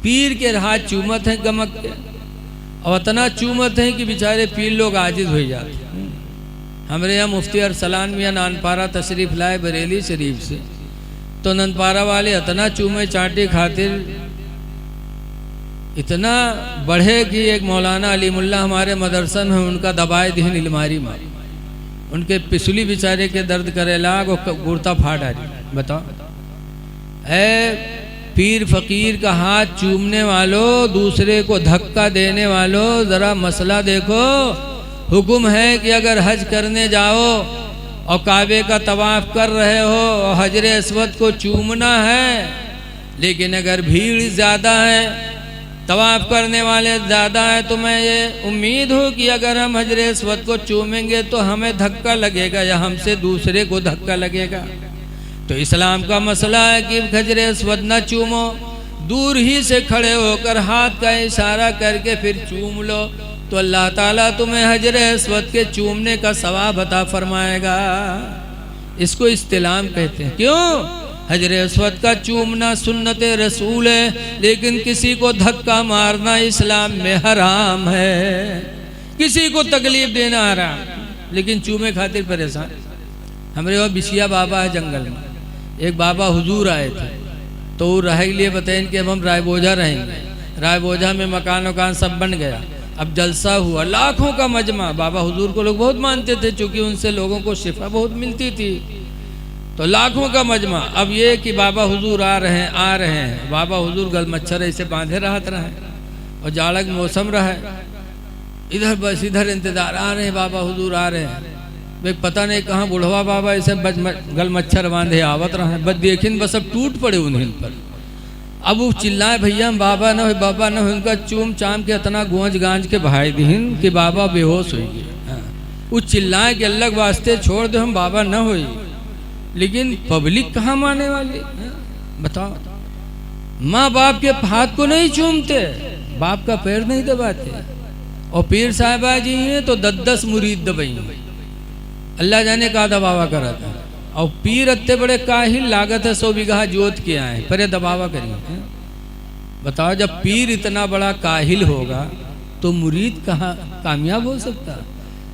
पीर के हाथ चूमत हैं गमक के, और इतना चूमत हैं कि बेचारे पीर लोग आजिज हो जाते हैं। हमारे यहाँ मुफ्ती अरसलान मियाँ नानपारा तशरीफ़ लाए बरेली शरीफ से, तो नंदपारा वाले इतना चूमे चाटे खातिर इतना बढ़े कि एक मौलाना अलीमुल्ला हमारे मदरसा में उनका दबाए दिन इलमारी मार, उनके पिछली बेचारे के दर्द करे लाग और गुर्ता फाड़ आ रही। बताओ, ऐ पीर फकीर का हाथ चूमने वालों, दूसरे को धक्का देने वालों, ज़रा मसला देखो। हुक्म है कि अगर हज करने जाओ और काबे का तवाफ़ कर रहे हो और हजर अस्वद को चूमना है, लेकिन अगर भीड़ ज़्यादा है, तवाफ़ करने वाले ज़्यादा है, तो मैं ये उम्मीद हो कि अगर हम हजर अस्वद को चूमेंगे तो हमें धक्का लगेगा या हमसे दूसरे को धक्का लगेगा। तो इस्लाम का मसला है कि हजर अस्वद न चूमो, दूर ही से खड़े होकर हाथ का इशारा करके फिर चूम लो, तो अल्लाह ताला तुम्हें हजर अस्वद के चूमने का सवाब अता फरमाएगा। इसको इस्तिलाम कहते हैं। क्यों? हजर अस्वद का चूमना सुन्नत रसूल है, लेकिन किसी को धक्का मारना इस्लाम में हराम है, किसी को तकलीफ देना हराम, लेकिन चूमे खातिर परेशान। हमारे वहाँ बिशिया बाबा है जंगल में, एक बाबा हुजूर आए थे, तो वो रह लिए बताएं कि अब हम रायबोझा रहेंगे। रायबोझा में मकान वकान सब बन गया, अब जलसा हुआ, लाखों का मजमा। बाबा हुजूर को लोग बहुत मानते थे, चूँकि उनसे लोगों को शिफा बहुत मिलती थी, तो लाखों का मजमा। अब ये कि बाबा हुजूर आ रहे हैं। बाबा हुजूर गल मच्छर ऐसे बांधे रहते रहे, और जाड़क मौसम रहे, इधर बस इधर इंतजार, आ रहे हैं बाबा हुजूर आ रहे हैं। वे पता नहीं कहाँ बुढ़वा बाबा ऐसे गल मच्छर बांधे आवत रहे, बस देखिन बस अब टूट पड़े उन्हें पर। अब वो चिल्लाए, भैया हम बाबा न हो, बाबा न हो। उनका चूम चाम के इतना गूंज गांज के भाई दीन कि बाबा बेहोश हो गए। वो चिल्लाए कि अल्लाह के वास्ते छोड़ दो, हम बाबा न हो। लेकिन पब्लिक कहाँ माने वाली? बताओ, माँ बाप के हाथ को नहीं चूमते, बाप का पैर नहीं दबाते, और पीर साहिबा जी हैं तो 10-10 मुरीद दबाई, अल्लाह जाने का दबावा करा था। और पीर अत्ते बड़े काहिल, लागत है 100 बीघा जोत के आए, पर दबावा करिए। बताओ, जब पीर इतना बड़ा काहिल होगा तो मुरीद कहाँ कामयाब हो सकता?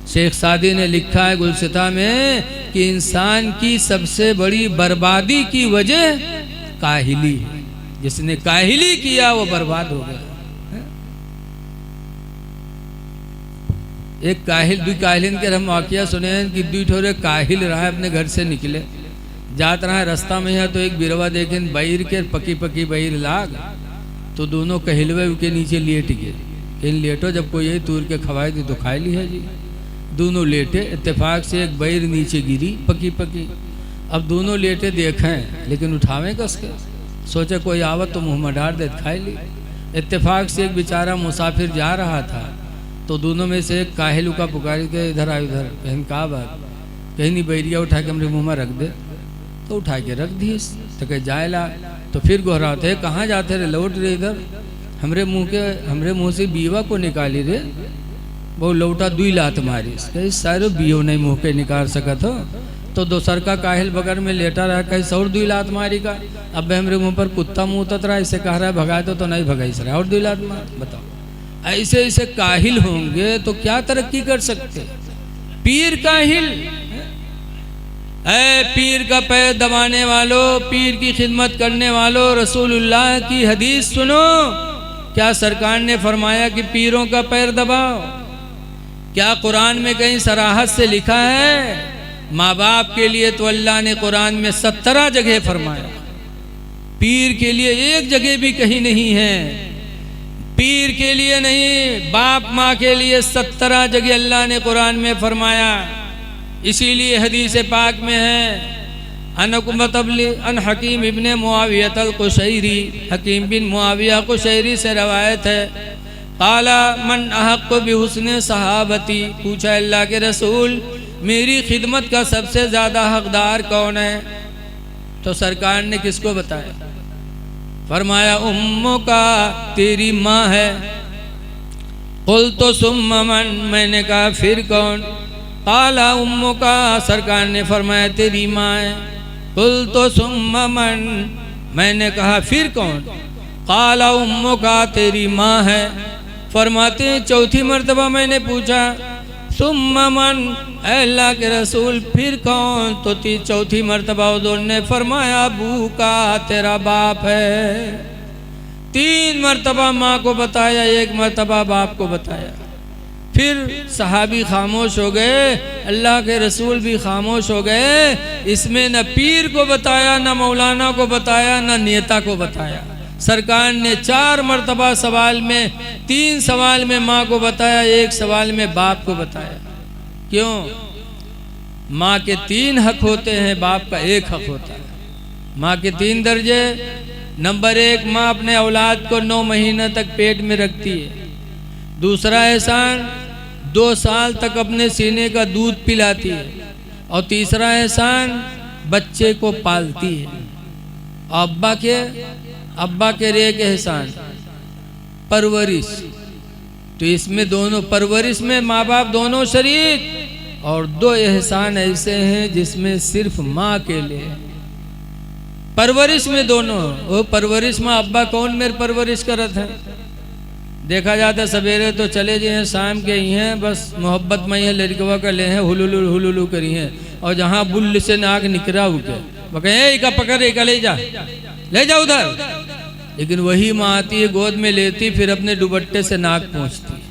शेख सादी ने लिखा है गुलसिता में कि इंसान की सबसे बड़ी बर्बादी की वजह काहिली है, जिसने काहिली किया वो बर्बाद हो गया। एक काहिल दुई काहिलिन के हम वाकिया सुने हैं कि दुई ठोरे काहिल रहा अपने घर से निकले, जात रहा है रास्ता में है, तो एक बिरवा देखें बैर के पकी पकी बैर लाग, तो दोनों कहलवे उनके नीचे लेट गए। इन लेटो, जब कोई यही तूर के खवाई दी तो खाई ली है जी। दोनों लेटे, इत्तेफाक से एक बैर नीचे गिरी पकी पकी। अब दोनों लेटे देखें, लेकिन उठावें कसके, सोचे कोई आवत तो मुँह में डाल दे, खाई ली। इत्तेफाक से एक बेचारा मुसाफिर जा रहा था, तो दोनों में से एक काहिल का पुकारी के इधर आए, उधर कहीं कहा बात, कहीं नहीं बैरिया उठा के हमरे मुँह में रख दे, तो उठा के रख दी। तो कह जाए ला, तो फिर गोहराते, कहाँ जाते रे? लौट रहे इधर, हमरे मुँह से बीवा को निकाली रे। वो लौटा 2 लात मारी, सारे बीओ नहीं मुँह के निकाल सकत हो। तो दोसर का काहिल बगल में लेटा रहा, कहीं सौर 2 लात मारी का। अब हमरे मुँह पर कुत्ता मुँह उतत रहा, इसे कह रहा है भगाए तो नहीं भगाई रहा, और 2 लात मार। बताओ, ऐसे ऐसे काहिल होंगे तो क्या तरक्की कर सकते? पीर काहिल, ऐ पीर का पैर दबाने वालों, पीर की खिदमत करने वालों, रसूलुल्लाह की हदीस सुनो। क्या सरकार ने फरमाया कि पीरों का पैर दबाओ? क्या कुरान में कहीं सराहत से लिखा है? माँ बाप के लिए तो अल्लाह ने कुरान में 17 जगह फरमाया, पीर के लिए एक जगह भी कहीं नहीं है। पीर के लिए नहीं, बाप माँ के लिए 17 जगह अल्लाह ने कुरान में फरमाया। इसीलिए हदीस पाक में है, अन हकीम इब्ने मुआवियत अल-कुशैरी, हकीम बिन मुआविया कुशैरी से रवायत है, काला मन अहक्कु बिहुस्ने सहाबती, पूछा अल्लाह के रसूल मेरी खिदमत का सबसे ज़्यादा हकदार कौन है? तो सरकार ने किसको बताया? फरमाया उम्मो का, तेरी माँ है। कुल तो सुम्मा मन, मैंने कहा फिर कौन? काला उम्मो का, सरकार ने फरमाया तेरी माँ है। कुल तो सुम्मा मन, मैंने कहा फिर कौन? काला उम्मो का तेरी माँ है। फरमाते हैं चौथी मर्तबा मैंने पूछा सुम्मा मन, अल्लाह के रसूल फिर कौन? तो चौथी मर्तबा उन्होंने फरमाया अबू का, तेरा बाप है। 3 मर्तबा माँ को बताया, 1 मर्तबा बाप को बताया। फिर सहाबी खामोश हो गए, अल्लाह के रसूल भी खामोश हो गए। इसमें न पीर को बताया, न मौलाना को बताया, न नेता को बताया। सरकार ने 4 मर्तबा सवाल में, 3 सवाल में माँ को बताया, 1 सवाल में बाप को बताया। क्यों? माँ के 3 हक होते हैं, बाप का 1 हक होता है। माँ के 3 दर्जे। नंबर 1, माँ अपने औलाद को 9 महीने तक पेट में रखती है। दूसरा एहसान, 2 साल तक अपने सीने का दूध पिलाती है। और तीसरा एहसान, बच्चे को पालती है। अब्बा के एक एहसान, परवरिश। तो इसमें दोनों, परवरिश में माँ बाप दोनों शरीक, और 2 एहसान ऐसे हैं जिसमें सिर्फ माँ के लिए। परवरिश में दोनों, वो परवरिश में अब्बा कौन मेरे परवरिश करत है? देखा जाता सवेरे तो चले गए हैं, शाम के ही हैं, बस मोहब्बत में ही लड़कवा का ले हैं, हुलुलु करी हैं। और जहाँ बुल्ल से नाक निकरा उके वो कहे का पकड़, एक ले जा उधर। लेकिन वही माँ आती है, गोद में लेती, फिर अपने दुपट्टे से नाक पोंछती।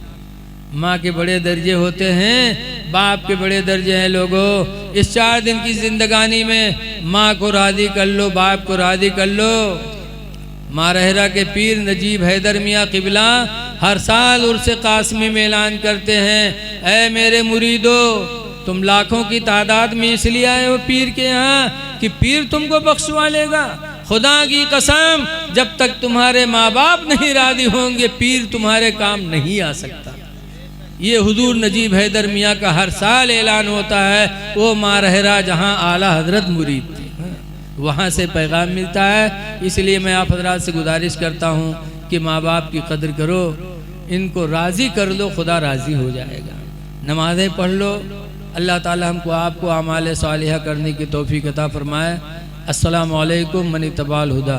माँ के बड़े दर्जे होते हैं, बाप के बड़े दर्जे हैं। लोगों, इस 4 दिन की जिंदगानी में माँ को राजी कर लो, बाप को राजी कर लो। मारहरा के पीर नजीब हैदर मियाँ किबला हर साल उर्से कासमी में ऐलान करते हैं, ऐ मेरे मुरीदो, तुम लाखों की तादाद में इसलिए आए हो पीर के यहाँ कि पीर तुमको बख्शवा लेगा। खुदा की कसम, जब तक तुम्हारे माँ बाप नहीं राजी होंगे, पीर तुम्हारे काम नहीं आ सकता। ये हुजूर नजीब हैदर मियाँ का हर साल ऐलान होता है। वो मारहरा जहाँ आला हजरत मुरीद थे, वहाँ से पैगाम मिलता है। इसलिए मैं आप हजरात से गुजारिश करता हूँ कि माँ बाप की कदर करो, इनको राज़ी कर लो, खुदा राज़ी हो जाएगा। नमाज़ें पढ़ लो। अल्लाह ताला हमको आपको आमाल सालिहा करने की तौफीक अता फरमाए। अस्सलामु अलैकुम मन इत्तबाअल हुदा।